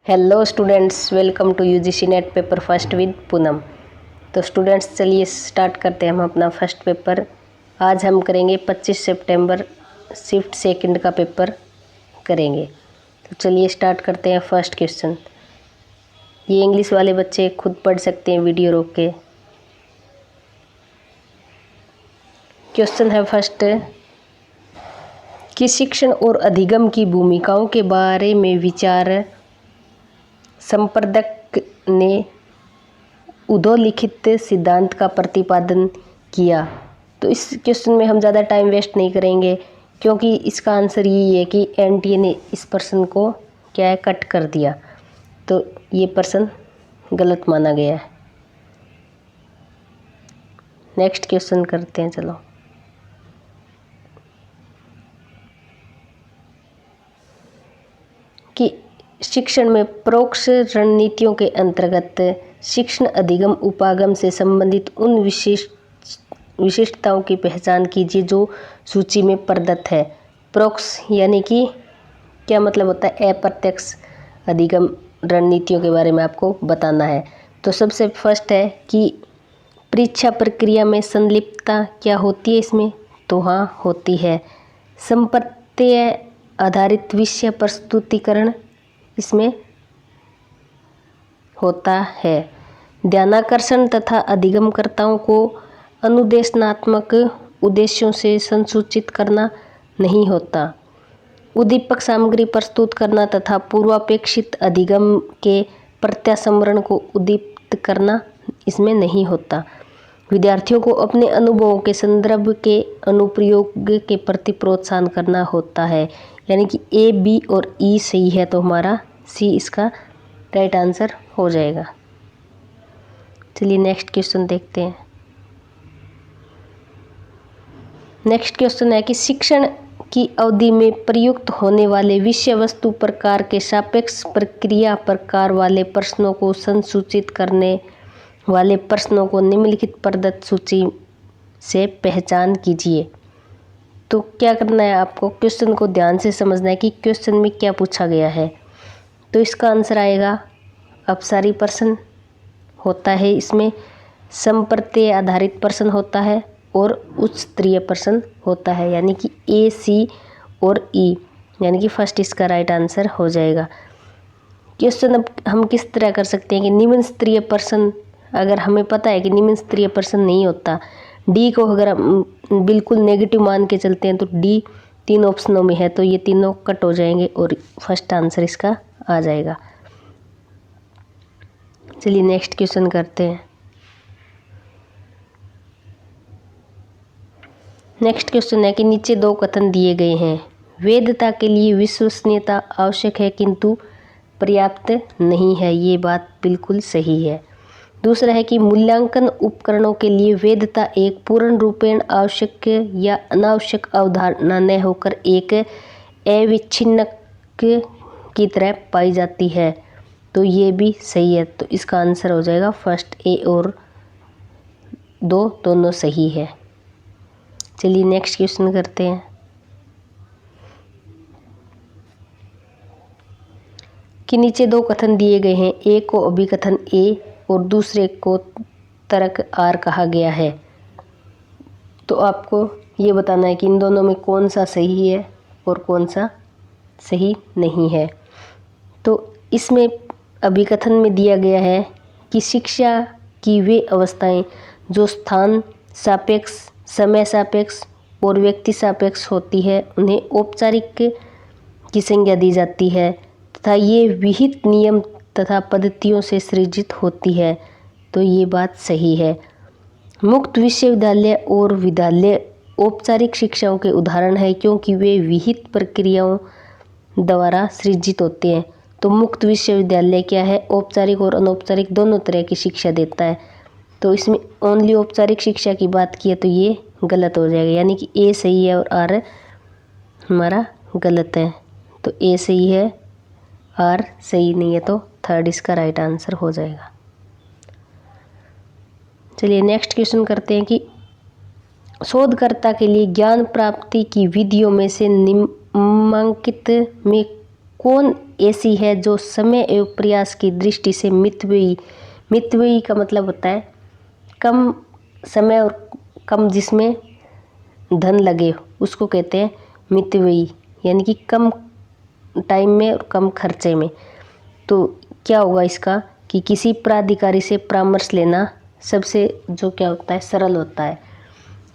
Hello students, welcome to UGC NET paper first with Poonam. तो students चलिए start करते हैं हम अपना फर्स्ट पेपर। आज हम करेंगे 25 सितंबर शिफ्ट सेकंड का पेपर करेंगे। तो चलिए स्टार्ट करते हैं फर्स्ट क्वेश्चन। ये इंग्लिश वाले बच्चे खुद पढ़ सकते हैं वीडियो रोक के। क्वेश्चन है फर्स्ट कि शिक्षण और अधिगम की भूमिकाओं के बारे में विचार संपादक ने उद्धलिखित सिद्धांत का प्रतिपादन किया। तो इस क्वेश्चन में हम ज़्यादा टाइम वेस्ट नहीं करेंगे, क्योंकि इसका आंसर यही है कि एनटीए ने इस पर्सन को क्या है, कट कर दिया। तो ये पर्सन गलत माना गया है। नेक्स्ट क्वेश्चन करते हैं। चलो कि शिक्षण में परोक्ष रणनीतियों के अंतर्गत शिक्षण अधिगम उपागम से संबंधित उन विशिष्टताओं की पहचान कीजिए जो सूची में प्रदत्त है। परोक्ष यानी कि क्या मतलब होता है, अप्रत्यक्ष अधिगम रणनीतियों के बारे में आपको बताना है। तो सबसे फर्स्ट है कि परीक्षा प्रक्रिया में संलिप्तता क्या होती है इसमें, तो हाँ होती है। संप्रत्यय आधारित विषय प्रस्तुतिकरण इसमें होता है। ध्यानाकर्षण तथा अधिगमकर्ताओं को अनुदेशनात्मक उद्देश्यों से संसूचित करना नहीं होता। उद्दीपक सामग्री प्रस्तुत करना तथा पूर्वापेक्षित अधिगम के प्रत्यास्मरण को उद्दीपित करना इसमें नहीं होता। विद्यार्थियों को अपने अनुभवों के संदर्भ के अनुप्रयोग के प्रति प्रोत्साहन करना होता है। यानी कि ए, बी और ई सही है, तो हमारा सी इसका राइट आंसर हो जाएगा। चलिए नेक्स्ट क्वेश्चन देखते हैं। नेक्स्ट क्वेश्चन है कि शिक्षण की अवधि में प्रयुक्त होने वाले विषय वस्तु प्रकार के सापेक्ष प्रक्रिया प्रकार वाले प्रश्नों को संसूचित करने वाले प्रश्नों को निम्नलिखित प्रदत्त सूची से पहचान कीजिए। तो क्या करना है आपको, क्वेश्चन को ध्यान से समझना है कि क्वेश्चन में क्या पूछा गया है। तो इसका आंसर आएगा अपसारी प्रश्न होता है, इसमें संप्रत्यय आधारित प्रश्न होता है और उच्च स्तरीय प्रश्न होता है। यानी कि ए, सी और ई, यानी कि फर्स्ट इसका राइट आंसर हो जाएगा। क्वेश्चन अब हम किस तरह कर सकते हैं कि निम्न स्तरीय प्रश्न, अगर हमें पता है कि निम्न स्तरीय प्रश्न नहीं होता, डी को अगर हम बिल्कुल नेगेटिव मान के चलते हैं तो डी 3 ऑप्शनों में है, तो ये तीनों कट हो जाएंगे और फर्स्ट आंसर इसका आ जाएगा। चलिए नेक्स्ट क्वेश्चन करते हैं। नेक्स्ट क्वेश्चन है कि नीचे 2 कथन दिए गए हैं। वैधता के लिए विश्वसनीयता आवश्यक है किंतु पर्याप्त नहीं है। ये बात बिल्कुल सही है। दूसरा है कि मूल्यांकन उपकरणों के लिए वैधता एक पूर्ण रूपेण आवश्यक या अनावश्यक अवधारणा न होकर एक अविच्छिन्न की तरह पाई जाती है। तो ये भी सही है। तो इसका आंसर हो जाएगा फर्स्ट, ए और 2 दोनों सही है। चलिए नेक्स्ट क्वेश्चन करते हैं कि नीचे 2 कथन दिए गए हैं। एक को अभिकथन ए और दूसरे को तर्क आर कहा गया है। तो आपको ये बताना है कि इन दोनों में कौन सा सही है और कौन सा सही नहीं है। तो इसमें अभिकथन में दिया गया है कि शिक्षा की वे अवस्थाएं जो स्थान सापेक्ष, समय सापेक्ष और व्यक्ति सापेक्ष होती है उन्हें औपचारिक की संज्ञा दी जाती है तथा ये विहित नियम तथा पद्धतियों से सृजित होती है। तो ये बात सही है। मुक्त विश्वविद्यालय और विद्यालय औपचारिक शिक्षाओं के उदाहरण है, क्योंकि वे विहित प्रक्रियाओं द्वारा सृजित होते हैं। तो मुक्त विश्वविद्यालय क्या है, औपचारिक और अनौपचारिक दोनों तरह की शिक्षा देता है। तो इसमें ओनली औपचारिक शिक्षा की बात की है, तो ये गलत हो जाएगा। यानी कि ए सही है और आर हमारा गलत है। तो ए सही है, आर सही नहीं है, तो थर्ड इसका राइट आंसर हो जाएगा। चलिए नेक्स्ट क्वेश्चन करते हैं कि शोधकर्ता के लिए ज्ञान प्राप्ति की विधियों में से निम्नलिखित में कौन ऐसी है जो समय एवं प्रयास की दृष्टि से मितव्ययी, मितव्ययी का मतलब होता है कम समय और कम जिसमें धन लगे, उसको कहते हैं मितव्ययी, यानी कि कम टाइम में और कम खर्चे में। तो क्या होगा इसका कि किसी प्राधिकारी से परामर्श लेना सबसे जो क्या होता है सरल होता है।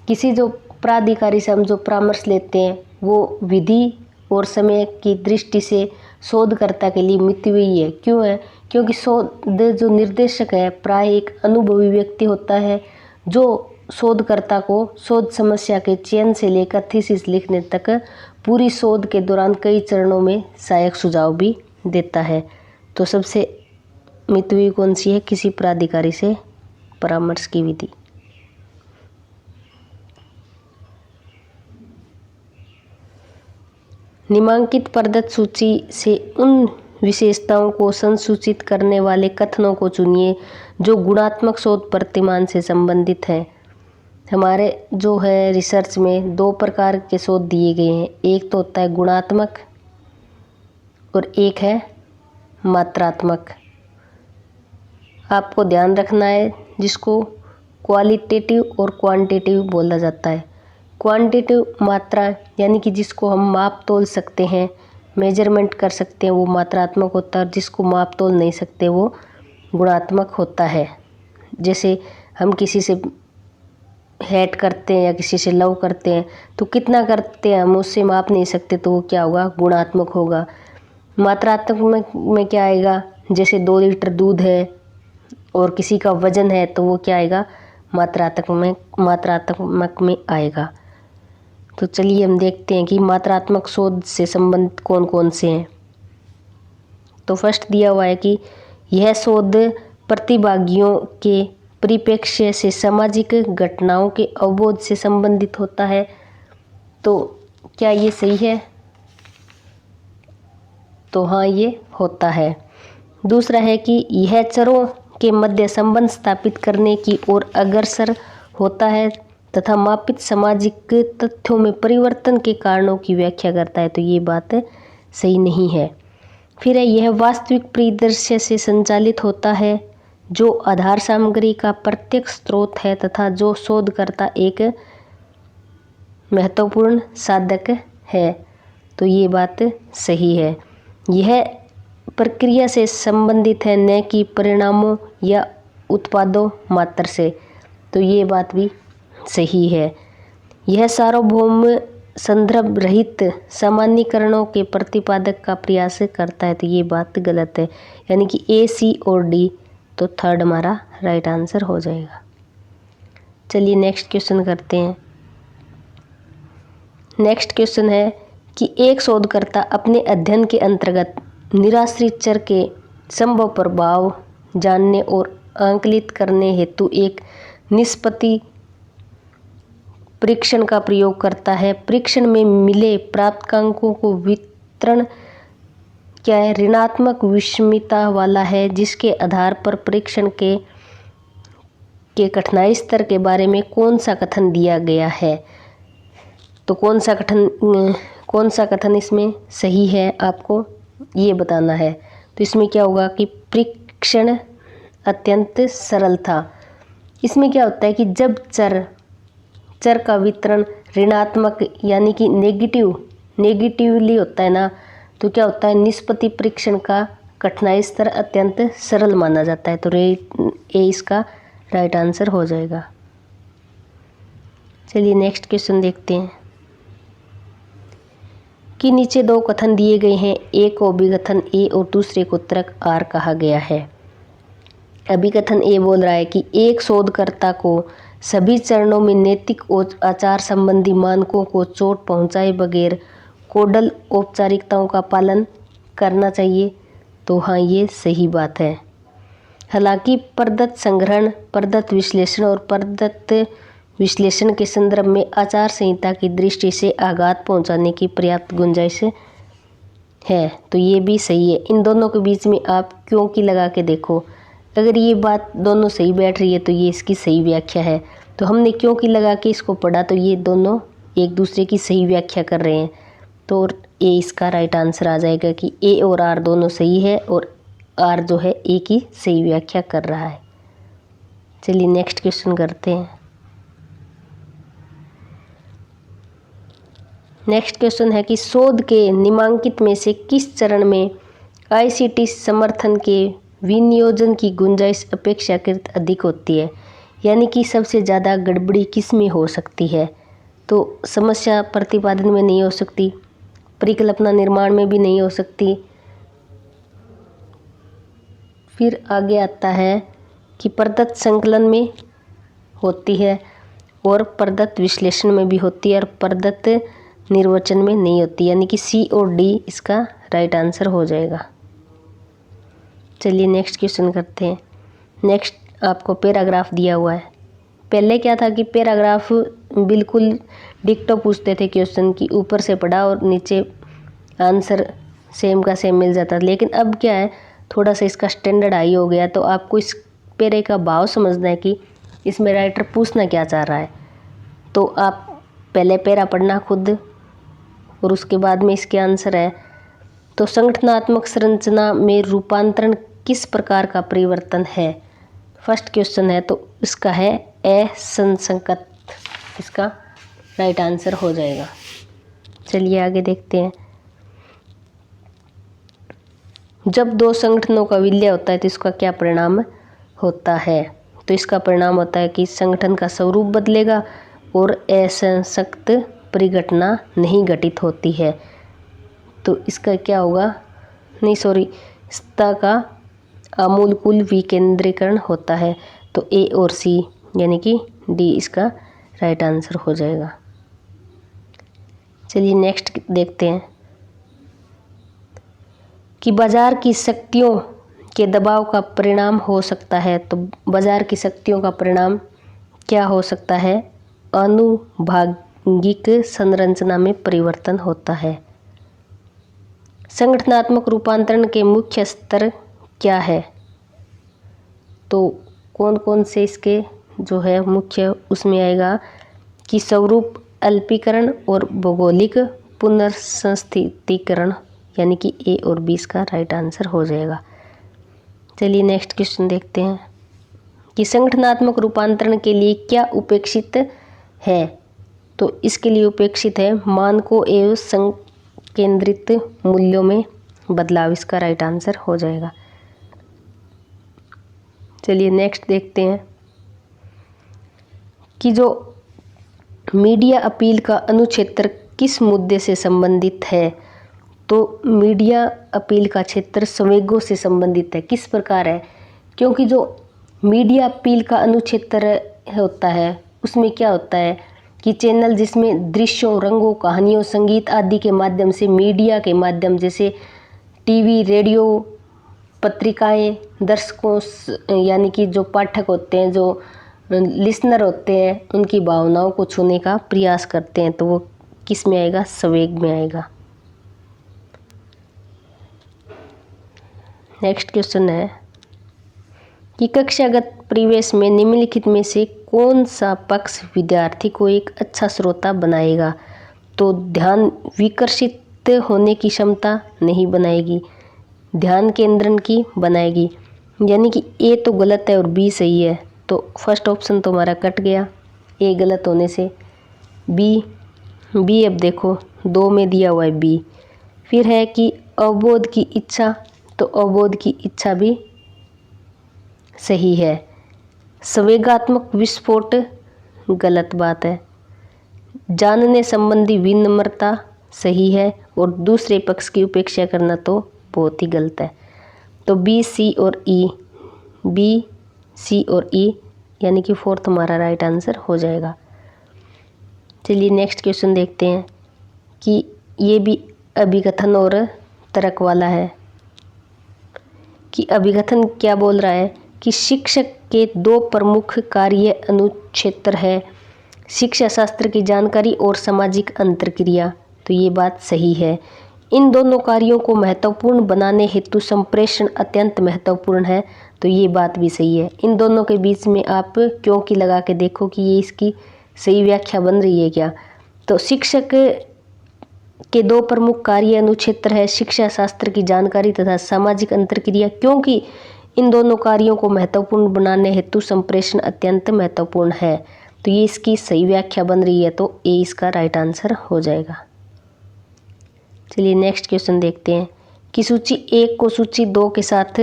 किसी जो प्राधिकारी से हम जो परामर्श लेते हैं वो विधि और समय की दृष्टि से शोधकर्ता के लिए मितव्ययी है। क्यों है? क्योंकि शोध जो निर्देशक है प्राय एक अनुभवी व्यक्ति होता है जो शोधकर्ता को शोध समस्या के चयन से लेकर थीसिस लिखने तक पूरी शोध के दौरान कई चरणों में सहायक सुझाव भी देता है। तो सबसे मितव्ययी कौन सी है? किसी प्राधिकारी से परामर्श की विधि। निम्नांकित प्रदत्त सूची से उन विशेषताओं को संसूचित करने वाले कथनों को चुनिए जो गुणात्मक शोध प्रतिमान से संबंधित हैं। हमारे जो है रिसर्च में दो प्रकार के शोध दिए गए हैं, एक तो होता है गुणात्मक और एक है मात्रात्मक। आपको ध्यान रखना है जिसको क्वालिटेटिव और क्वांटिटेटिव बोला जाता है। क्वांटिटेटिव मात्रा यानी कि जिसको हम माप तोल सकते हैं, मेजरमेंट कर सकते हैं, वो मात्रात्मक होता है, और जिसको माप तोल नहीं सकते वो गुणात्मक होता है। जैसे हम किसी से हेट करते हैं या किसी से लव करते हैं तो कितना करते हैं हम उससे माप नहीं सकते, तो वो क्या होगा? गुणात्मक होगा। मात्रात्मक में क्या आएगा? जैसे 2 लीटर दूध है और किसी का वजन है तो वो क्या आएगा? मात्रात्मक में आएगा। तो चलिए हम देखते हैं कि मात्रात्मक शोध से संबंधित कौन कौन से हैं। तो फर्स्ट दिया हुआ है कि यह शोध प्रतिभागियों के परिप्रेक्ष्य से सामाजिक घटनाओं के अवबोध से संबंधित होता है। तो क्या ये सही है? तो हाँ, ये होता है। दूसरा है कि यह चरों के मध्य संबंध स्थापित करने की ओर अग्रसर होता है तथा मापित सामाजिक तथ्यों में परिवर्तन के कारणों की व्याख्या करता है। तो ये बात सही नहीं है। फिर है यह वास्तविक परिदृश्य से संचालित होता है जो आधार सामग्री का प्रत्यक्ष स्रोत है तथा जो शोधकर्ता एक महत्वपूर्ण साधक है। तो ये बात सही है। यह प्रक्रिया से संबंधित है न कि परिणामों या उत्पादों मात्र से। तो ये बात भी सही है। यह सार्वभौम संदर्भ रहित सामान्यीकरणों के प्रतिपादक का प्रयास करता है। तो ये बात गलत है, यानी कि ए, सी और डी। तो थर्ड हमारा राइट आंसर हो जाएगा। चलिए नेक्स्ट क्वेश्चन करते हैं। नेक्स्ट क्वेश्चन है कि एक शोधकर्ता अपने अध्ययन के अंतर्गत निराश्रित चर के संभव प्रभाव जानने और आंकलित करने हेतु एक निष्पत्ति परीक्षण का प्रयोग करता है। परीक्षण में मिले प्राप्तांकों को वितरण क्या है? ऋणात्मक विषमता वाला है, जिसके आधार पर परीक्षण के कठिनाई स्तर के बारे में कौन सा कथन दिया गया है। तो कौन सा कथन इसमें सही है आपको ये बताना है। तो इसमें क्या होगा कि परीक्षण अत्यंत सरल था। इसमें क्या होता है कि जब चर का वितरण ऋणात्मक यानी कि नेगेटिवली होता है ना, तो क्या होता है? निष्पत्ति परीक्षण का कठिनाई स्तर अत्यंत सरल माना जाता है। तो ए इसका राइट आंसर हो जाएगा। चलिए नेक्स्ट क्वेश्चन देखते हैं कि नीचे दो कथन दिए गए हैं, एक को अभिकथन ए और दूसरे को तर्क आर कहा गया है। अभिकथन ए बोल रहा है कि एक शोधकर्ता को सभी चरणों में नैतिक और आचार संबंधी मानकों को चोट पहुंचाए बगैर कोडल औपचारिकताओं का पालन करना चाहिए। तो हाँ, ये सही बात है। हालांकि प्रदत्त संग्रहण, प्रदत्त विश्लेषण और प्रदत्त विश्लेषण के संदर्भ में आचार संहिता की दृष्टि से आघात पहुंचाने की पर्याप्त गुंजाइश है। तो ये भी सही है। इन दोनों के बीच में आप क्यों की लगा के देखो, अगर ये बात दोनों सही बैठ रही है तो ये इसकी सही व्याख्या है। तो हमने क्यों की लगा के इसको पढ़ा तो ये दोनों एक दूसरे की सही व्याख्या कर रहे हैं। तो ए इसका राइट आंसर आ जाएगा कि ए और आर दोनों सही है और आर जो है ए की सही व्याख्या कर रहा है। चलिए नेक्स्ट क्वेश्चन करते हैं। नेक्स्ट क्वेश्चन है कि शोध के निम्नांकित में से किस चरण में आईसीटी समर्थन के विनियोजन की गुंजाइश अपेक्षाकृत अधिक होती है, यानी कि सबसे ज़्यादा गड़बड़ी किस में हो सकती है। तो समस्या प्रतिपादन में नहीं हो सकती, परिकल्पना निर्माण में भी नहीं हो सकती। फिर आगे आता है कि प्रदत्त संकलन में होती है और प्रदत्त विश्लेषण में भी होती है और प्रदत्त निर्वचन में नहीं होती, यानी कि सी और डी इसका राइट आंसर हो जाएगा। चलिए नेक्स्ट क्वेश्चन करते हैं। नेक्स्ट आपको पैराग्राफ दिया हुआ है। पहले क्या था कि पैराग्राफ बिल्कुल डिक्टो पूछते थे क्वेश्चन की, ऊपर से पढ़ा और नीचे आंसर सेम का सेम मिल जाता, लेकिन अब क्या है थोड़ा सा इसका स्टैंडर्ड हाई हो गया। तो आपको इस पैरे का भाव समझना है कि इसमें राइटर पूछना क्या चाह रहा है। तो आप पहले पैरा पढ़ना खुद और उसके बाद में इसके आंसर है। तो संगठनात्मक संरचना में रूपांतरण किस प्रकार का परिवर्तन है। फर्स्ट क्वेश्चन है तो इसका है असंसंगत, इसका राइट आंसर हो जाएगा। चलिए आगे देखते हैं। जब दो संगठनों का विलय होता है तो इसका क्या परिणाम होता है। तो इसका परिणाम होता है कि संगठन का स्वरूप बदलेगा और असंसक्त परिघटना नहीं घटित होती है। तो इसका क्या होगा, नहीं सॉरी, सत्ता का आमूलकूल विकेंद्रीकरण होता है। तो ए और सी यानी कि डी इसका राइट आंसर हो जाएगा। चलिए नेक्स्ट देखते हैं कि बाजार की शक्तियों के दबाव का परिणाम हो सकता है। तो बाजार की शक्तियों का परिणाम क्या हो सकता है, आनुभागिक संरचना में परिवर्तन होता है। संगठनात्मक रूपांतरण के मुख्य स्तर क्या है। तो कौन कौन से इसके जो है मुख्य उसमें आएगा कि स्वरूप अल्पीकरण और भौगोलिक पुनर्संस्थितीकरण, यानी कि ए और बी इसका राइट आंसर हो जाएगा। चलिए नेक्स्ट क्वेश्चन देखते हैं कि संगठनात्मक रूपांतरण के लिए क्या उपेक्षित है। तो इसके लिए उपेक्षित है मानकों एवं संकेंद्रित मूल्यों में बदलाव, इसका राइट आंसर हो जाएगा। चलिए नेक्स्ट देखते हैं कि जो मीडिया अपील का अनुक्षेत्र किस मुद्दे से संबंधित है। तो मीडिया अपील का क्षेत्र संवेगों से संबंधित है। किस प्रकार है, क्योंकि जो मीडिया अपील का अनुक्षेत्र होता है उसमें क्या होता है कि चैनल जिसमें दृश्यों, रंगों, कहानियों, संगीत आदि के माध्यम से मीडिया के माध्यम जैसे टीवी, रेडियो, पत्रिकाएं दर्शकों यानी कि जो पाठक होते हैं, जो लिसनर होते हैं, उनकी भावनाओं को छूने का प्रयास करते हैं। तो वो किस में आएगा, संवेग में आएगा। नेक्स्ट क्वेश्चन है कि कक्षागत परिवेश में निम्नलिखित में से कौन सा पक्ष विद्यार्थी को एक अच्छा श्रोता बनाएगा। तो ध्यान विकर्षित होने की क्षमता नहीं बनाएगी, ध्यान केंद्रण की बनाएगी, यानी कि ए तो गलत है और बी सही है। तो फर्स्ट ऑप्शन तो हमारा कट गया ए गलत होने से। बी अब देखो 2 में दिया हुआ है बी। फिर है कि अवबोध की इच्छा, तो अवबोध की इच्छा भी सही है। संवेगात्मक विस्फोट गलत बात है। जानने संबंधी विनम्रता सही है और दूसरे पक्ष की उपेक्षा करना तो बहुत ही गलत है। तो बी, सी और ई, बी, सी और ई यानी कि फोर्थ हमारा राइट आंसर हो जाएगा। चलिए नेक्स्ट क्वेश्चन देखते हैं कि ये भी अभिकथन और तर्क वाला है कि अभिकथन क्या बोल रहा है कि शिक्षक के 2 प्रमुख कार्य अनुक्षेत्र है, शिक्षा शास्त्र की जानकारी और सामाजिक अंतर्क्रिया। तो ये बात सही है। इन दोनों कार्यों को महत्वपूर्ण बनाने हेतु संप्रेषण अत्यंत महत्वपूर्ण है। तो ये बात भी सही है। इन दोनों के बीच में आप क्योंकि लगा के देखो कि ये इसकी सही व्याख्या बन रही है क्या। तो शिक्षक के दो प्रमुख कार्य अनुक्षेत्र है शिक्षा शास्त्र की जानकारी तथा सामाजिक अंतरक्रिया, क्योंकि इन दोनों कार्यों को महत्वपूर्ण बनाने हेतु संप्रेषण अत्यंत महत्वपूर्ण है। तो ये इसकी सही व्याख्या बन रही है, तो ए इसका राइट आंसर हो जाएगा। चलिए नेक्स्ट क्वेश्चन देखते हैं कि सूची 1 को सूची 2 के साथ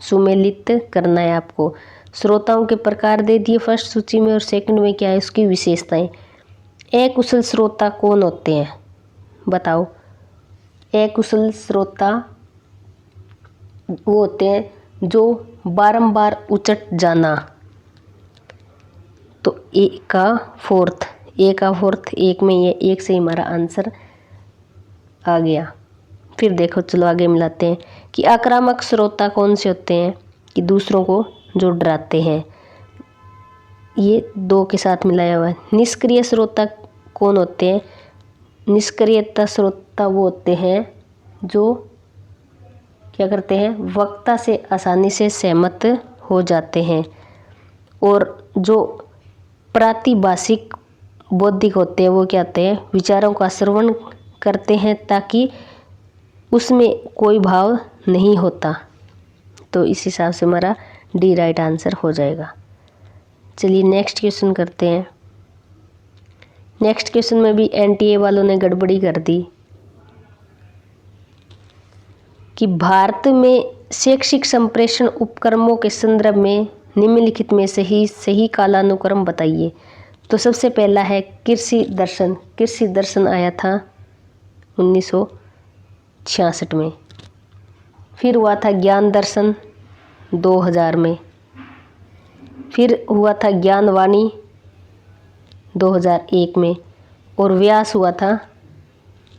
सुमेलित करना है आपको। श्रोताओं के प्रकार दे दिए फर्स्ट सूची में, और सेकंड में क्या है उसकी विशेषताएं। अकुशल श्रोता कौन होते हैं बताओ। अकुशल श्रोता वो होते हैं जो बारंबार उचट जाना। तो ए का फोर्थ, एक में ये एक से हमारा आंसर आ गया। फिर देखो चलो आगे मिलाते हैं कि आक्रामक श्रोता कौन से होते हैं कि दूसरों को जो डराते हैं, ये 2 के साथ मिलाया हुआ है। निष्क्रिय श्रोता कौन होते हैं, निष्क्रियता श्रोता वो होते हैं जो क्या करते हैं, वक्ता से आसानी से सहमत हो जाते हैं। और जो प्रातिभाषिक बौद्धिक होते हैं वो क्या होते हैं, विचारों का श्रवण करते हैं ताकि उसमें कोई भाव नहीं होता। तो इस हिसाब से हमारा डी राइट आंसर हो जाएगा। चलिए नेक्स्ट क्वेश्चन करते हैं। नेक्स्ट क्वेश्चन में भी एनटीए वालों ने गड़बड़ी कर दी कि भारत में शैक्षिक संप्रेषण उपक्रमों के संदर्भ में निम्नलिखित में सही कालानुक्रम बताइए। तो सबसे पहला है कृषि दर्शन। कृषि दर्शन आया था 1966 में। फिर हुआ था ज्ञान दर्शन 2000 में। फिर हुआ था ज्ञानवाणी 2001 में, और व्यास हुआ था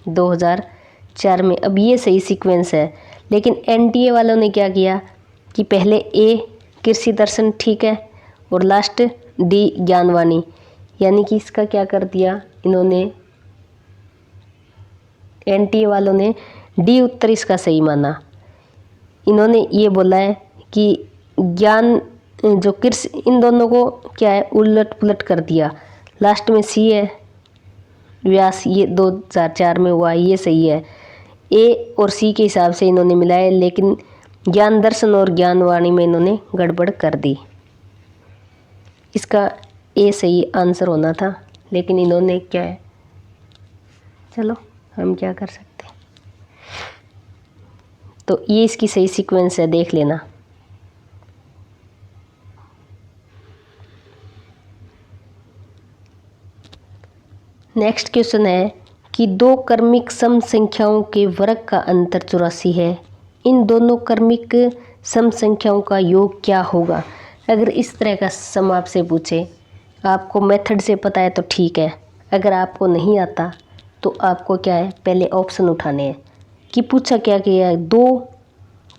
2004 में। अब ये सही सीक्वेंस है, लेकिन एनटीए वालों ने क्या किया कि पहले ए कृषि दर्शन ठीक है और लास्ट डी ज्ञानवाणी, यानी कि इसका क्या कर दिया इन्होंने, एनटीए वालों ने डी उत्तर इसका सही माना। इन्होंने ये बोला है कि ज्ञान जो कृषि, इन दोनों को क्या है उलट पुलट कर दिया। लास्ट में सी है व्यास, ये 2004 में हुआ, ये सही है। ए और सी के हिसाब से इन्होंने मिलाया, लेकिन ज्ञान दर्शन और ज्ञानवाणी में इन्होंने गड़बड़ कर दी। इसका ए सही आंसर होना था, लेकिन इन्होंने क्या है, चलो हम क्या कर सकते हैं। तो ये इसकी सही सीक्वेंस है, देख लेना। नेक्स्ट क्वेश्चन है कि दो क्रमिक सम संख्याओं के वर्ग का अंतर 84 है। इन दोनों क्रमिक सम संख्याओं का योग क्या होगा। अगर इस तरह का सम आपसे पूछे, आपको मेथड से पता है तो ठीक है, अगर आपको नहीं आता तो आपको क्या है पहले ऑप्शन उठाने हैं। कि पूछा क्या किया है, दो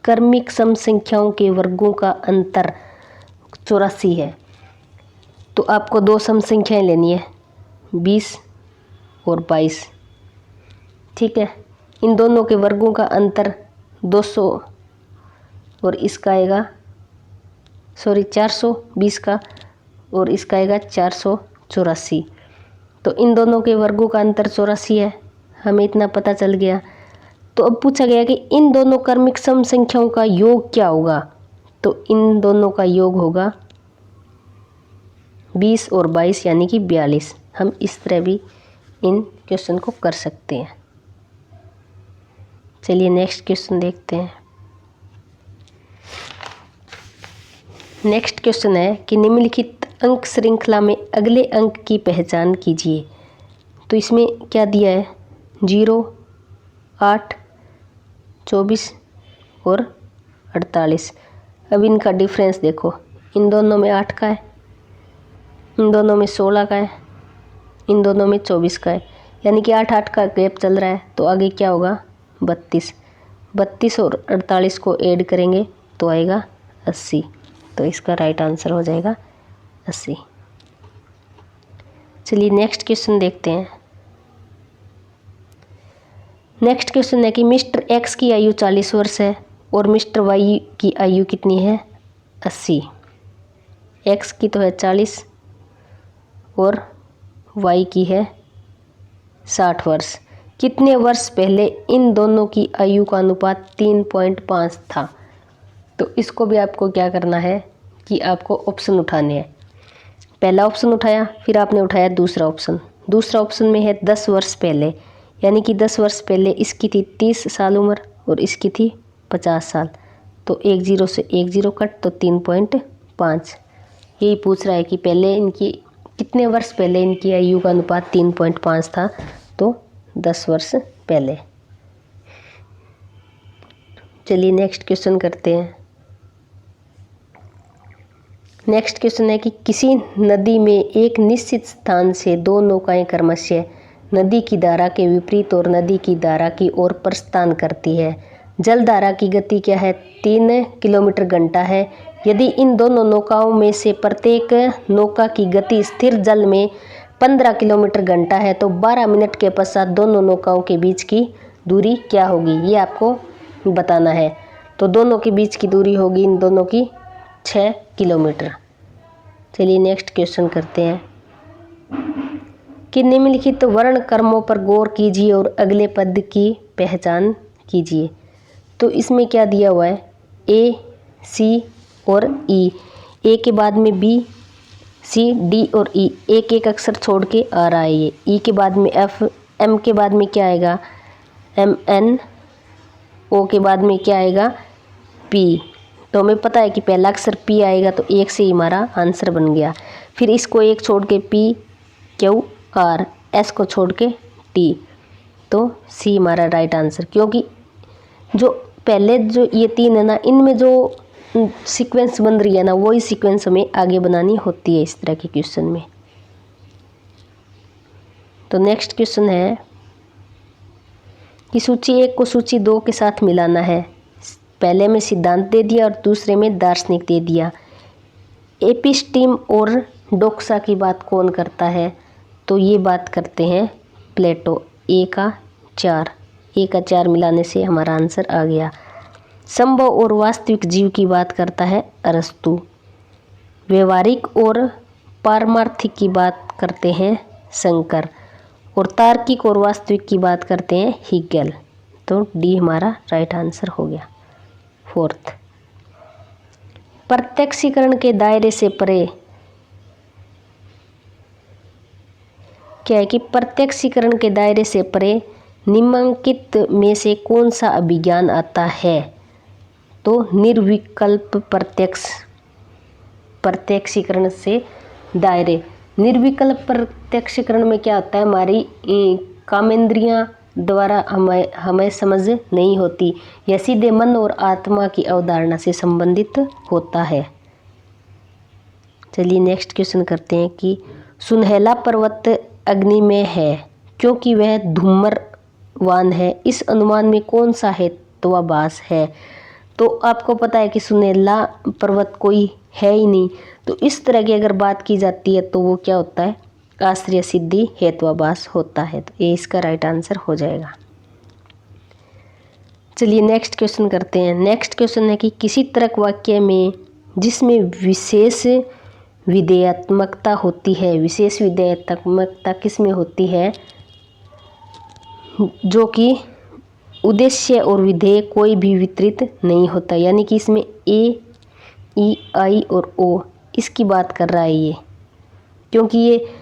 क्रमिक सम संख्याओं के वर्गों का अंतर 84 है। तो आपको दो सम संख्याएं लेनी है 20 और 22, ठीक है। इन दोनों के वर्गों का अंतर 200 और इसका आएगा 420 का, और इसका आएगा 484। तो इन दोनों के वर्गों का अंतर 84 है, हमें इतना पता चल गया। तो अब पूछा गया कि इन दोनों क्रमिक सम संख्याओं का योग क्या होगा। तो इन दोनों का योग होगा 20 और 22 यानी कि 42। हम इस तरह भी इन क्वेश्चन को कर सकते हैं। चलिए नेक्स्ट क्वेश्चन देखते हैं। नेक्स्ट क्वेश्चन है कि निम्नलिखित अंक श्रृंखला में अगले अंक की पहचान कीजिए। तो इसमें क्या दिया है, 0, 8, 24 और 48। अब इनका डिफरेंस देखो, इन दोनों में 8 का है, इन दोनों में 16 का है, इन दोनों में 24 का है, यानी कि 8-8 का गैप चल रहा है। तो आगे क्या होगा 32 और 48 को ऐड करेंगे तो आएगा 80। तो इसका राइट आंसर हो जाएगा 80। चलिए नेक्स्ट क्वेश्चन देखते हैं। नेक्स्ट क्वेश्चन है कि मिस्टर एक्स की आयु 40 वर्ष है और मिस्टर वाई की आयु कितनी है 80। एक्स की तो है 40 और वाई की है 60 वर्ष। कितने वर्ष पहले इन दोनों की आयु का अनुपात 3.5 था। तो इसको भी आपको क्या करना है कि आपको ऑप्शन उठाने हैं। पहला ऑप्शन उठाया, फिर आपने उठाया दूसरा ऑप्शन। दूसरा ऑप्शन में है 10 वर्ष पहले, यानी कि 10 वर्ष पहले इसकी थी 30 साल उम्र और इसकी थी 50 साल। तो 1 0 से 1 0 कट, तो 3.5। यही पूछ रहा है कि पहले इनकी कितने वर्ष पहले इनकी आयु का अनुपात 3.5 था। तो 10 वर्ष पहले। चलिए नेक्स्ट क्वेश्चन करते हैं। नेक्स्ट क्वेश्चन है कि किसी नदी में एक निश्चित स्थान से दो नौकाएं क्रमशः नदी की धारा के विपरीत और नदी की धारा की ओर प्रस्थान करती है। जल धारा की गति क्या है? 3 किलोमीटर घंटा है। यदि इन दोनों नौकाओं में से प्रत्येक नौका की गति स्थिर जल में 15 किलोमीटर घंटा है तो 12 मिनट के पश्चात दोनों नौकाओं के बीच की दूरी क्या होगी, ये आपको बताना है। तो दोनों के बीच की दूरी होगी इन दोनों की 6 किलोमीटर। चलिए नेक्स्ट क्वेश्चन करते हैं कि निम्नलिखित वर्ण क्रमों पर गौर कीजिए और अगले पद की पहचान कीजिए। तो इसमें क्या दिया हुआ है? ए, सी और ई। ए के बाद में बी, सी, डी और ई। एक एक अक्षर छोड़ के आ रहा है ये। ई के बाद में एफ, एम के बाद में क्या आएगा? एम, एन, ओ के बाद में क्या आएगा? पी। तो हमें पता है कि पहला अक्षर पी आएगा, तो एक से ही हमारा आंसर बन गया। फिर इसको एक छोड़ के पी, क्यू, आर, एस को छोड़ के टी, तो सी हमारा राइट आंसर। क्योंकि जो पहले जो ये 3 है ना, इनमें जो सीक्वेंस बन रही है ना, वही सीक्वेंस हमें आगे बनानी होती है इस तरह के क्वेश्चन में। तो नेक्स्ट क्वेश्चन है कि सूची 1 को सूची 2 के साथ मिलाना है। पहले में सिद्धांत दे दिया और दूसरे में दार्शनिक दे दिया। एपिस्टीम और डोक्सा की बात कौन करता है? तो ये बात करते हैं प्लेटो। ए का 4 मिलाने से हमारा आंसर आ गया। संभव और वास्तविक जीव की बात करता है अरस्तु। व्यवहारिक और पारमार्थिक की बात करते हैं शंकर। और तार्किक और वास्तविक की बात करते हैं हिगेल। तो डी हमारा राइट आंसर हो गया। 4th, प्रत्यक्षीकरण के दायरे से परे क्या है कि प्रत्यक्षीकरण के दायरे से परे निम्नलिखित में से कौन सा अभिज्ञान आता है? तो निर्विकल्प प्रत्यक्षीकरण से दायरे। निर्विकल्प प्रत्यक्षीकरण में क्या होता है? हमारी कामेंद्रियां द्वारा हमें समझ नहीं होती, यह सीधे मन और आत्मा की अवधारणा से संबंधित होता है। चलिए नेक्स्ट क्वेश्चन करते हैं कि सुनहला पर्वत अग्नि में है क्योंकि वह धूम्रवान है। इस अनुमान में कौन सा हेत्वाभास है? तो आपको पता है कि सुनहला पर्वत कोई है ही नहीं, तो इस तरह की अगर बात की जाती है तो वो क्या होता है? आश्रय सिद्धि हेत्वाभास होता है। तो ये इसका राइट आंसर हो जाएगा। चलिए नेक्स्ट क्वेश्चन करते हैं। नेक्स्ट क्वेश्चन है कि किसी तर्क वाक्य में जिसमें विशेष विधेयात्मकता होती है, विशेष विधेयात्मकता किस में होती है? जो कि उद्देश्य और विधेय कोई भी वितरित नहीं होता, यानी कि इसमें ए, ई, आई और ओ इसकी बात कर रहा है ये। क्योंकि ये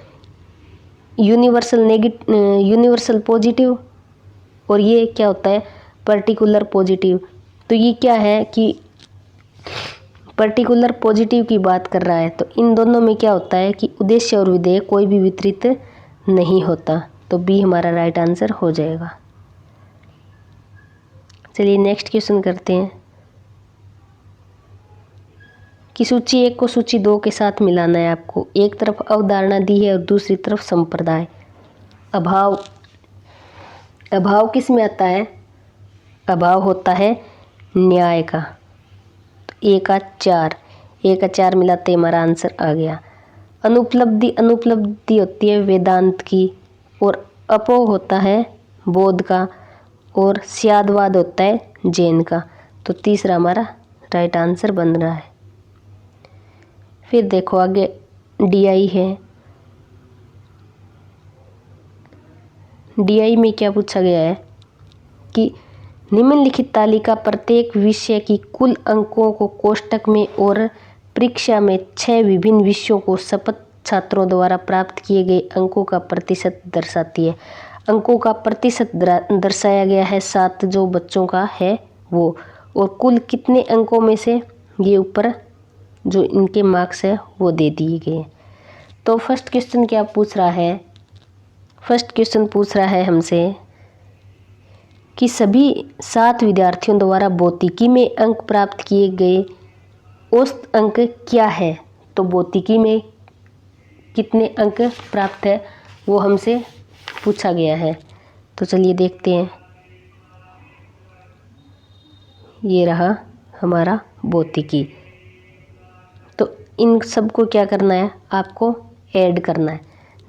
यूनिवर्सल पॉजिटिव और ये क्या होता है? Particular positive. तो ये क्या है कि पर्टिकुलर पॉजिटिव की बात कर रहा है। तो इन दोनों में क्या होता है कि उद्देश्य और विधेय कोई भी वितरित नहीं होता। तो बी हमारा राइट आंसर हो जाएगा। चलिए नेक्स्ट क्वेश्चन करते हैं कि सूची 1 को सूची 2 के साथ मिलाना है आपको। एक तरफ अवधारणा दी है और दूसरी तरफ संप्रदाय। अभाव किस में आता है? अभाव होता है न्याय का। तो ए का 4 मिलाते हमारा आंसर आ गया। अनुपलब्धि होती है वेदांत की, और अपो होता है बौद्ध का, और स्यादवाद होता है जैन का। तो तीसरा हमारा राइट आंसर बन रहा है। फिर देखो आगे डी आई है। DI में क्या पूछा गया है कि निम्नलिखित तालिका प्रत्येक विषय की कुल अंकों को कोष्टक में और परीक्षा में 6 विभिन्न विषयों को शपथ छात्रों द्वारा प्राप्त किए गए अंकों का प्रतिशत दर्शाती है। अंकों का प्रतिशत दर्शाया गया है 7 जो बच्चों का है वो, और कुल कितने अंकों में से ये ऊपर जो इनके मार्क्स है वो दे दिए गए। तो फर्स्ट क्वेश्चन क्या पूछ रहा है, फर्स्ट क्वेश्चन पूछ रहा है हमसे कि सभी 7 विद्यार्थियों द्वारा भौतिकी में अंक प्राप्त किए गए औसत अंक क्या है। तो भौतिकी में कितने अंक प्राप्त है वो हमसे पूछा गया है। तो चलिए देखते हैं। ये रहा हमारा भौतिकी। तो इन सब को क्या करना है, आपको ऐड करना है।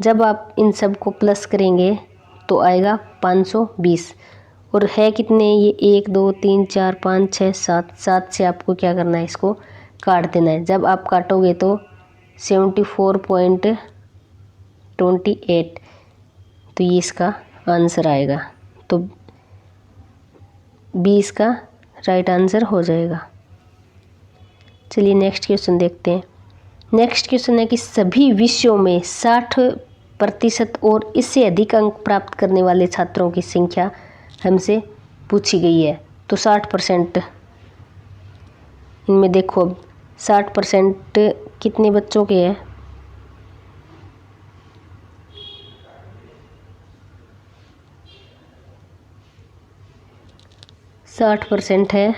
जब आप इन सब को प्लस करेंगे तो आएगा 520। और है कितने ये 1 2 3 4 5 6 7 से आपको क्या करना है, इसको काट देना है। जब आप काटोगे तो 74.28 तो ये इसका आंसर आएगा। तो 20 का राइट आंसर हो जाएगा। चलिए नेक्स्ट क्वेश्चन देखते हैं। नेक्स्ट क्वेश्चन है कि सभी विषयों में 60% और इससे अधिक अंक प्राप्त करने वाले छात्रों की संख्या हमसे पूछी गई है। तो 60% इनमें देखो, अब 60% कितने बच्चों के हैं, 60% है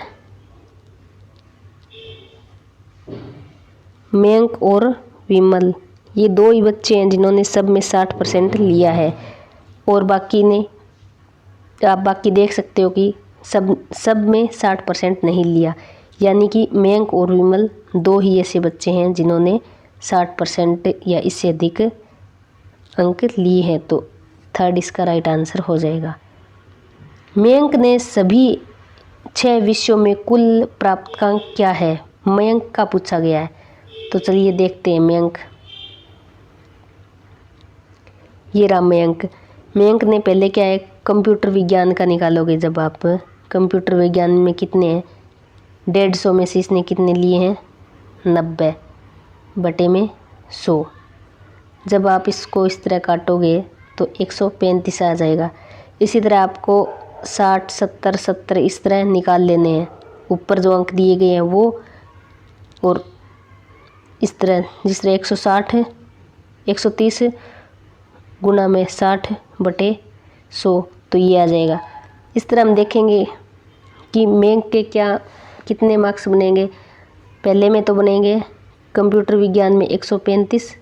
मयंक और विमल, ये 2 ही बच्चे हैं जिन्होंने सब में 60% लिया है। और बाकी ने आप बाकी देख सकते हो कि सब में 60% नहीं लिया, यानी कि मयंक और विमल 2 ही ऐसे बच्चे हैं जिन्होंने 60% या इससे अधिक अंक लिए हैं। तो थर्ड इसका राइट आंसर हो जाएगा। मयंक ने सभी 6 विषयों में कुल प्राप्तांक क्या है, मयंक का पूछा गया है। तो चलिए देखते हैं मयंक। ये रहा मयंक। मयंक ने पहले क्या है, कंप्यूटर विज्ञान का निकालोगे। जब आप कंप्यूटर विज्ञान में कितने हैं, 150 में से इसने कितने लिए हैं, 90 बटे में 100। जब आप इसको इस तरह काटोगे तो 135 आ जाएगा। इसी तरह आपको 60 70 70 इस तरह निकाल लेने हैं, ऊपर जो अंक दिए गए हैं वो, और इस तरह जिस तरह 160 130 गुना में 60 बटे 100 तो ये आ जाएगा। इस तरह हम देखेंगे कि मयंक के क्या कितने मार्क्स बनेंगे। पहले में तो बनेंगे कंप्यूटर विज्ञान में 135,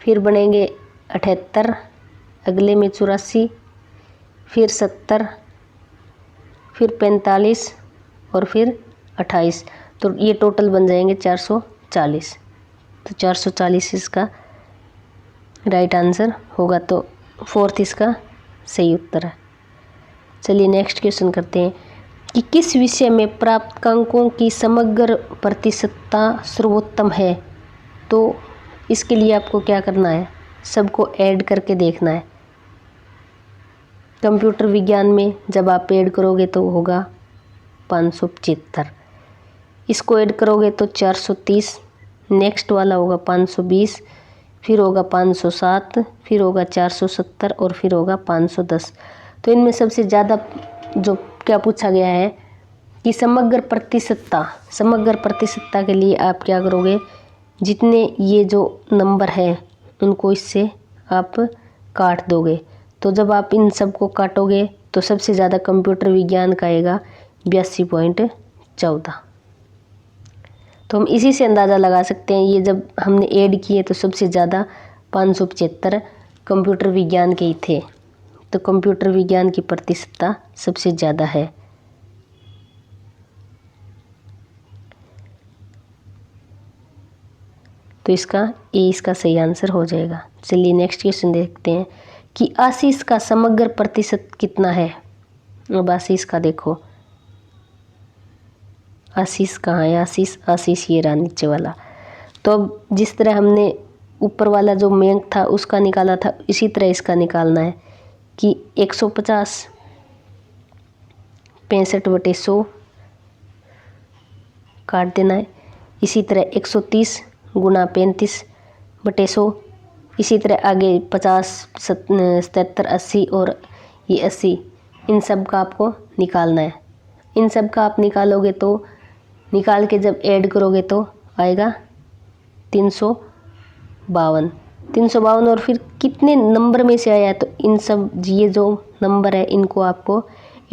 फिर बनेंगे 78, अगले में 84, फिर 70, फिर 45 और फिर 28। तो ये टोटल बन जाएंगे 440। तो 440 इसका राइट आंसर होगा। तो फोर्थ इसका सही उत्तर है। चलिए नेक्स्ट क्वेश्चन करते हैं कि किस विषय में प्राप्त अंकों की समग्र प्रतिशतता सर्वोत्तम है। तो इसके लिए आपको क्या करना है, सबको ऐड करके देखना है। कंप्यूटर विज्ञान में जब आप ऐड करोगे तो होगा 575, इसको ऐड करोगे तो 430, नेक्स्ट वाला होगा 520, फिर होगा 507, फिर होगा 470 और फिर होगा 510। तो इनमें सबसे ज़्यादा जो क्या पूछा गया है कि समग्र प्रतिशतता के लिए आप क्या करोगे, जितने ये जो नंबर है उनको इससे आप काट दोगे। तो जब आप इन सब को काटोगे तो सबसे ज़्यादा कंप्यूटर विज्ञान का आएगा 82.14। तो हम इसी से अंदाज़ा लगा सकते हैं, ये जब हमने ऐड किए तो सबसे ज़्यादा 575 कंप्यूटर विज्ञान के ही थे। तो कंप्यूटर विज्ञान की प्रतिशतता सबसे ज़्यादा है। तो इसका सही आंसर हो जाएगा। चलिए नेक्स्ट क्वेश्चन देखते हैं कि आशीष का समग्र प्रतिशत कितना है। अब आशीष का देखो, आशीष कहाँ है, आशीष ये रहा नीचे वाला। तो अब जिस तरह हमने ऊपर वाला जो मयंक था उसका निकाला था, इसी तरह इसका निकालना है कि 150 65/100 काट देना है। इसी तरह 130 गुणा 35/100। इसी तरह आगे 50 77 80 और ये 80, इन सब का आपको निकालना है। इन सब का आप निकालोगे तो निकाल के जब ऐड करोगे तो आएगा 352 और फिर कितने नंबर में से आया है तो इन सब ये जो नंबर है इनको आपको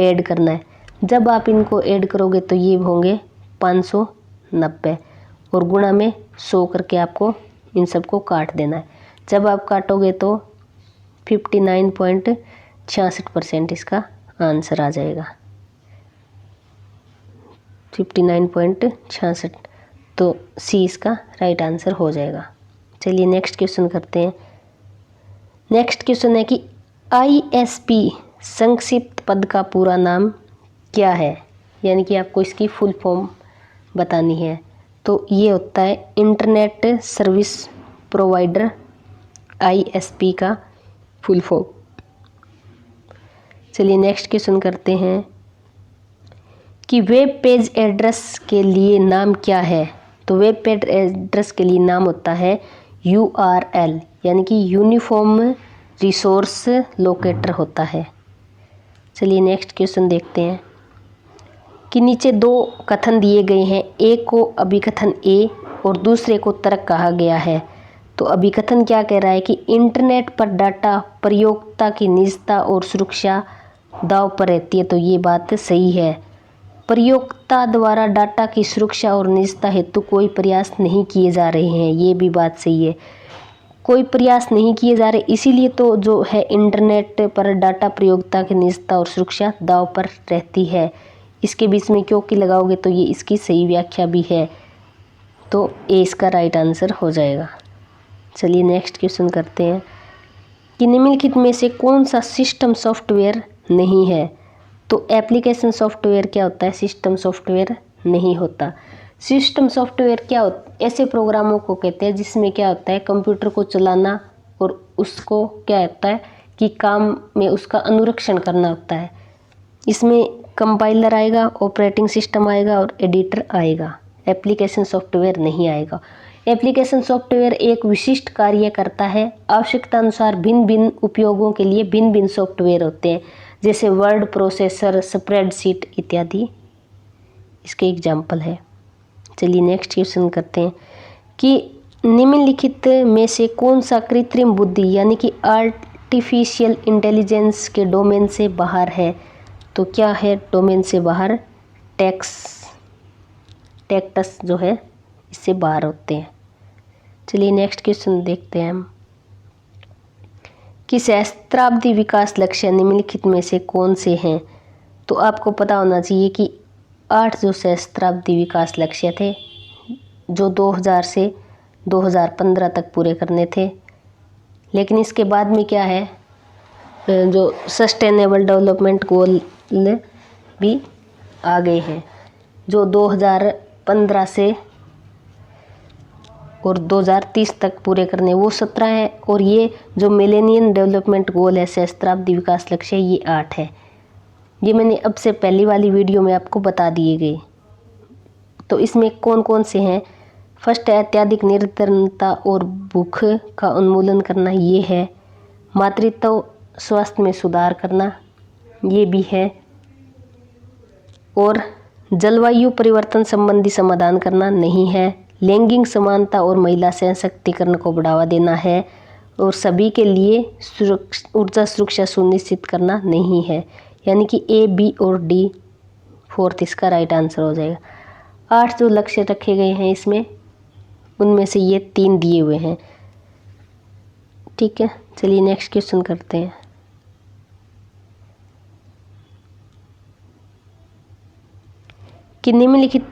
ऐड करना है। जब आप इनको ऐड करोगे तो ये होंगे 590 और गुणा में 100 करके आपको इन सबको काट देना है। जब आप काटोगे तो 59.66% इसका आंसर आ जाएगा। 59.66, तो सी इसका राइट आंसर हो जाएगा। चलिए नेक्स्ट क्वेश्चन करते हैं। नेक्स्ट क्वेश्चन है कि ISP संक्षिप्त पद का पूरा नाम क्या है, यानी कि आपको इसकी फुल फॉर्म बतानी है। तो ये होता है इंटरनेट सर्विस प्रोवाइडर, ISP का फुल फॉर्म। चलिए नेक्स्ट क्वेश्चन करते हैं कि वेब पेज एड्रेस के लिए नाम क्या है। तो वेब पेज एड्रेस के लिए नाम होता है URL, यानी कि यूनिफॉर्म रिसोर्स लोकेटर होता है। चलिए नेक्स्ट क्वेश्चन देखते हैं कि नीचे 2 कथन दिए गए हैं, एक को अभिकथन A और दूसरे को तर्क कहा गया है। तो अभिकथन क्या कह रहा है कि इंटरनेट पर डाटा प्रयोक्ता की निजता और सुरक्षा दांव पर रहती है। तो ये बात सही है। प्रयोक्ता द्वारा डाटा की सुरक्षा और निजता हेतु कोई प्रयास नहीं किए जा रहे हैं, ये भी बात सही है। कोई प्रयास नहीं किए जा रहे, इसीलिए तो जो है इंटरनेट पर डाटा प्रयोक्ता की निजता और सुरक्षा दांव पर रहती है। इसके बीच में क्योंकि लगाओगे तो ये इसकी सही व्याख्या भी है, तो ए इसका राइट आंसर हो जाएगा। चलिए नेक्स्ट क्वेश्चन करते हैं कि निम्नलिखित में से कौन सा सिस्टम सॉफ्टवेयर नहीं है। तो एप्लीकेशन सॉफ्टवेयर क्या होता है, सिस्टम सॉफ्टवेयर नहीं होता। सिस्टम सॉफ्टवेयर क्या होता, ऐसे प्रोग्रामों को कहते हैं जिसमें क्या होता है कंप्यूटर को चलाना और उसको क्या होता है कि काम में उसका अनुरक्षण करना होता है। इसमें कंपाइलर आएगा, ऑपरेटिंग सिस्टम आएगा और एडिटर आएगा। एप्लीकेशन सॉफ्टवेयर नहीं आएगा। एप्लीकेशन सॉफ्टवेयर एक विशिष्ट कार्य करता है। आवश्यकता अनुसार भिन्न भिन्न उपयोगों के लिए भिन्न भिन्न सॉफ्टवेयर होते हैं, जैसे वर्ड प्रोसेसर, स्प्रेडशीट इत्यादि इसके एग्जाम्पल है। चलिए नेक्स्ट क्वेश्चन करते हैं कि निम्नलिखित में से कौन सा कृत्रिम बुद्धि यानी कि आर्टिफिशियल इंटेलिजेंस के डोमेन से बाहर है। तो क्या है डोमेन से बाहर, टेक्स्ट जो है इससे बाहर होते हैं। चलिए नेक्स्ट क्वेश्चन देखते हैं हम कि सहस्त्राब्दी विकास लक्ष्य निम्नलिखित में से कौन से हैं। तो आपको पता होना चाहिए कि 8 जो सहस्त्राब्दी विकास लक्ष्य थे जो 2000 से 2015 तक पूरे करने थे, लेकिन इसके बाद में क्या है जो सस्टेनेबल डेवलपमेंट गोल भी आ गए हैं जो 2015 से और 2030 तक पूरे करने, वो 17 है। और ये जो मिलेनियम डेवलपमेंट गोल है सहस्त्राब्दी विकास लक्ष्य, ये 8 है। ये मैंने अब से पहली वाली वीडियो में आपको बता दिए गए। तो इसमें कौन कौन से हैं, फर्स्ट है अत्यधिक निरंतरता और भूख का उन्मूलन करना, ये है। मातृत्व स्वास्थ्य में सुधार करना, ये भी है। और जलवायु परिवर्तन संबंधी समाधान करना नहीं है। लैंगिक समानता और महिला सशक्तिकरण को बढ़ावा देना है। और सभी के लिए ऊर्जा सुरक्षा सुनिश्चित करना नहीं है, यानी कि A, B और D 4th इसका राइट आंसर हो जाएगा। 8 जो लक्ष्य रखे गए हैं इसमें, उनमें से ये 3 दिए हुए हैं। ठीक है, चलिए नेक्स्ट क्वेश्चन करते हैं कि निम्नलिखित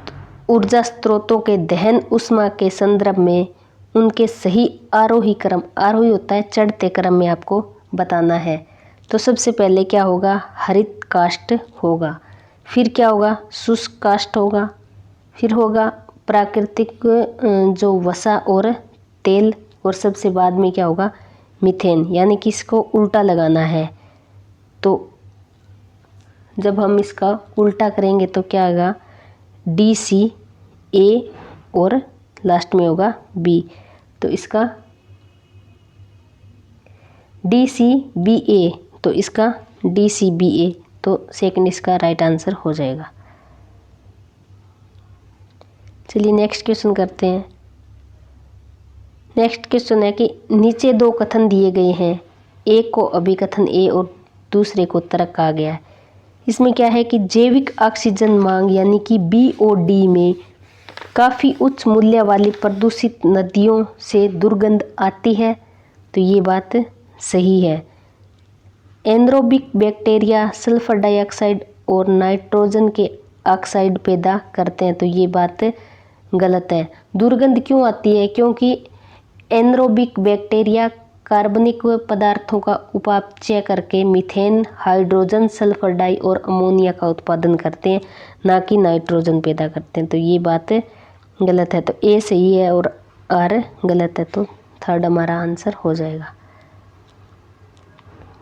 ऊर्जा स्रोतों के दहन उष्मा के संदर्भ में उनके सही आरोही क्रम, आरोही होता है चढ़ते क्रम में आपको बताना है। तो सबसे पहले क्या होगा, हरित काष्ठ होगा, फिर क्या होगा, शुष्क काष्ठ होगा, फिर होगा प्राकृतिक जो वसा और तेल, और सबसे बाद में क्या होगा, मीथेन, यानी कि इसको उल्टा लगाना है। तो जब हम इसका उल्टा करेंगे तो क्या आएगा, DCA और लास्ट में होगा B। तो इसका DCBA, तो इसका DCBA, तो सेकंड इसका राइट आंसर हो जाएगा। चलिए नेक्स्ट क्वेश्चन करते हैं। नेक्स्ट क्वेश्चन है कि नीचे दो कथन दिए गए हैं, एक को अभिकथन A और दूसरे को तर्क कहा गया है। इसमें क्या है कि जैविक ऑक्सीजन मांग यानी कि BOD में काफ़ी उच्च मूल्य वाली प्रदूषित नदियों से दुर्गंध आती है, तो ये बात सही है। एनरोबिक बैक्टीरिया सल्फर डाइऑक्साइड और नाइट्रोजन के ऑक्साइड पैदा करते हैं, तो ये बात गलत है। दुर्गंध क्यों आती है? क्योंकि एनरोबिक बैक्टीरिया कार्बनिक पदार्थों का उपापचय करके मीथेन, हाइड्रोजन, सल्फर डाई और अमोनिया का उत्पादन करते हैं, ना कि नाइट्रोजन पैदा करते हैं, तो ये बात गलत है। तो ए सही है और आर गलत है, तो थर्ड हमारा आंसर हो जाएगा।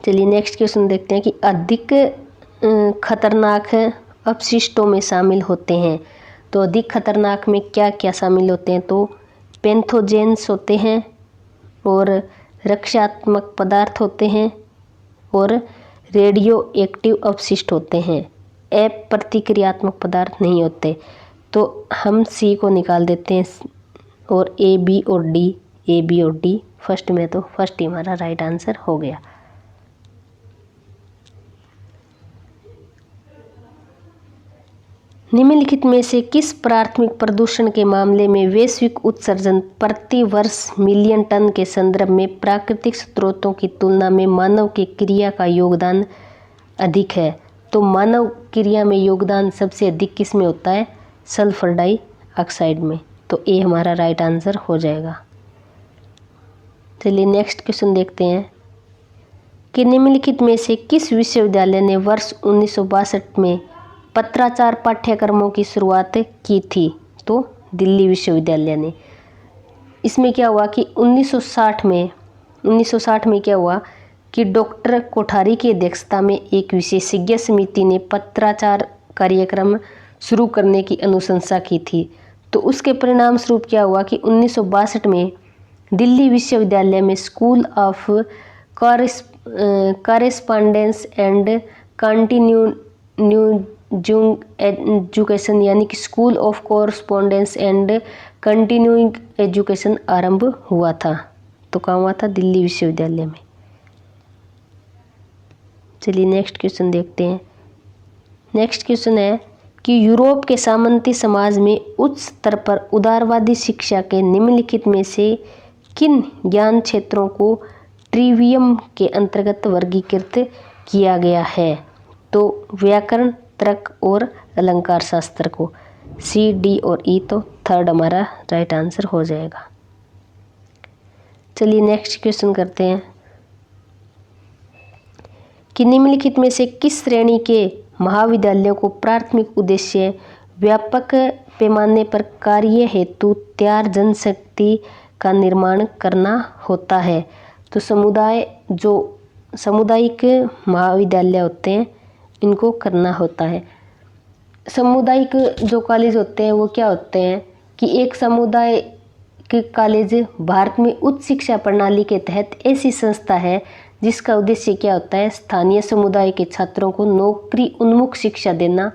चलिए नेक्स्ट क्वेश्चन देखते हैं कि अधिक खतरनाक अपशिष्टों में शामिल होते हैं। तो अधिक खतरनाक में क्या क्या शामिल होते हैं? तो पैथोजेंस होते हैं और रक्षात्मक पदार्थ होते हैं और रेडियो एक्टिव अपशिष्ट होते हैं। अप्रतिक्रियात्मक पदार्थ नहीं होते। तो हम सी को निकाल देते हैं और ए बी और डी फर्स्ट में, तो फर्स्ट ही हमारा राइट आंसर हो गया। निम्नलिखित में से किस प्राथमिक प्रदूषण के मामले में वैश्विक उत्सर्जन प्रति वर्ष मिलियन टन के संदर्भ में प्राकृतिक स्रोतों की तुलना में मानव की क्रिया का योगदान अधिक है? तो मानव क्रिया में योगदान सबसे अधिक किस में होता है? सल्फर डाइऑक्साइड में। तो ए हमारा राइट आंसर हो जाएगा। चलिए नेक्स्ट क्वेश्चन देखते हैं कि निम्नलिखित में से किस विश्वविद्यालय ने वर्ष 1962 में पत्राचार पाठ्यक्रमों की शुरुआत की थी? तो दिल्ली विश्वविद्यालय ने। इसमें क्या हुआ कि 1960 में क्या हुआ कि डॉक्टर कोठारी की अध्यक्षता में एक विशेषज्ञ समिति ने पत्राचार कार्यक्रम शुरू करने की अनुशंसा की थी। तो उसके परिणाम स्वरूप क्या हुआ कि 1962 में दिल्ली विश्वविद्यालय में school of correspondence and continue education यानी कि school of correspondence and continuing education आरंभ हुआ था। तो कहाँ हुआ था? दिल्ली विश्वविद्यालय में। चलिए नेक्स्ट क्वेश्चन देखते हैं। नेक्स्ट क्वेश्चन है कि यूरोप के सामंती समाज में उच्च स्तर पर उदारवादी शिक्षा के निम्नलिखित में से किन ज्ञान क्षेत्रों को ट्रिवियम के अंतर्गत वर्गीकृत किया गया है? तो व्याकरण, तर्क और अलंकार शास्त्र को। सी, डी और ई, तो थर्ड हमारा राइट आंसर हो जाएगा। चलिए नेक्स्ट क्वेश्चन करते हैं कि निम्नलिखित में से किस श्रेणी के महाविद्यालयों को प्राथमिक उद्देश्य व्यापक पैमाने पर कार्य हेतु तैयार जनशक्ति का निर्माण करना होता है? तो सामुदायिक महाविद्यालय होते हैं, इनको करना होता है। सामुदायिक जो कॉलेज होते हैं वो क्या होते हैं कि एक सामुदायिक कॉलेज भारत में उच्च शिक्षा प्रणाली के तहत ऐसी संस्था है जिसका उद्देश्य क्या होता है? स्थानीय समुदाय के छात्रों को नौकरी उन्मुख शिक्षा देना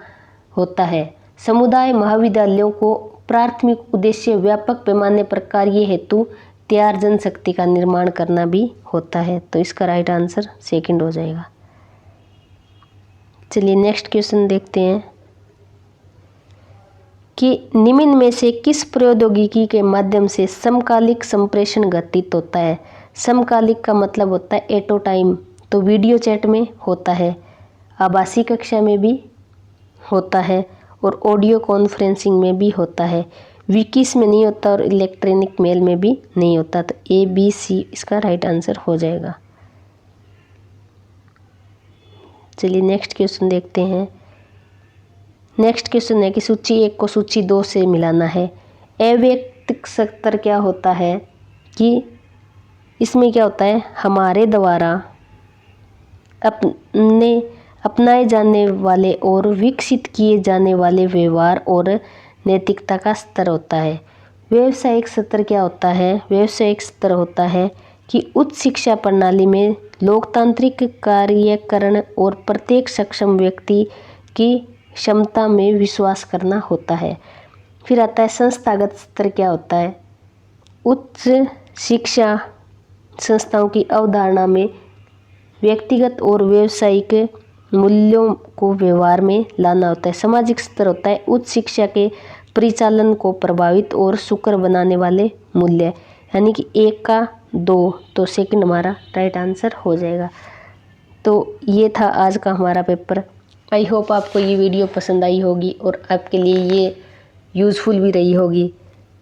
होता है। समुदाय महाविद्यालयों को प्राथमिक उद्देश्य व्यापक पैमाने पर कार्य हेतु तैयार जनशक्ति का निर्माण करना भी होता है। तो इसका राइट आंसर सेकंड हो जाएगा। चलिए नेक्स्ट क्वेश्चन देखते हैं कि निम्न में से किस प्रौद्योगिकी के माध्यम से समकालिक संप्रेषण घटित होता है? समकालिक का मतलब होता है एट अ टाइम। तो वीडियो चैट में होता है, आभासी कक्षा में भी होता है और ऑडियो कॉन्फ्रेंसिंग में भी होता है। विकिस में नहीं होता और इलेक्ट्रॉनिक मेल में भी नहीं होता। तो ए, बी, सी इसका राइट आंसर हो जाएगा। चलिए नेक्स्ट क्वेश्चन देखते हैं। नेक्स्ट क्वेश्चन है कि सूची 1 को सूची 2 से मिलाना है। अवैयक्तिक स्तर क्या होता है कि इसमें क्या होता है? हमारे द्वारा अपनाए जाने वाले और विकसित किए जाने वाले व्यवहार और नैतिकता का स्तर होता है। व्यावसायिक स्तर क्या होता है? व्यावसायिक स्तर होता है कि उच्च शिक्षा प्रणाली में लोकतांत्रिक कार्यकरण और प्रत्येक सक्षम व्यक्ति की क्षमता में विश्वास करना होता है। फिर आता है संस्थागत स्तर क्या होता है? उच्च शिक्षा संस्थाओं की अवधारणा में व्यक्तिगत और व्यावसायिक मूल्यों को व्यवहार में लाना होता है। सामाजिक स्तर होता है उच्च शिक्षा के परिचालन को प्रभावित और सुकर बनाने वाले मूल्य, यानी कि 1 का 2, तो सेकंड हमारा राइट आंसर हो जाएगा। तो ये था आज का हमारा पेपर। आई होप आपको ये वीडियो पसंद आई होगी और आपके लिए ये यूज़फुल भी रही होगी।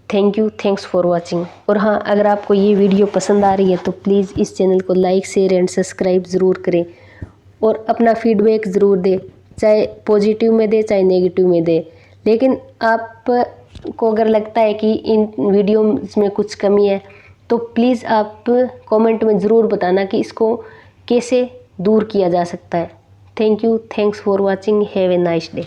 Thank you, thanks for watching. और हाँ, अगर आपको ये वीडियो पसंद आ रही है तो प्लीज़ इस चैनल को लाइक, शेयर एंड सब्सक्राइब ज़रूर करें और अपना फीडबैक ज़रूर दें, चाहे पॉजिटिव में दे चाहे नेगेटिव में दे। लेकिन आपको अगर लगता है कि इन वीडियो में कुछ कमी है तो प्लीज़ आप कमेंट में ज़रूर बताना कि इसको कैसे दूर किया जा सकता है। Thank you, thanks for watching, have a nice day.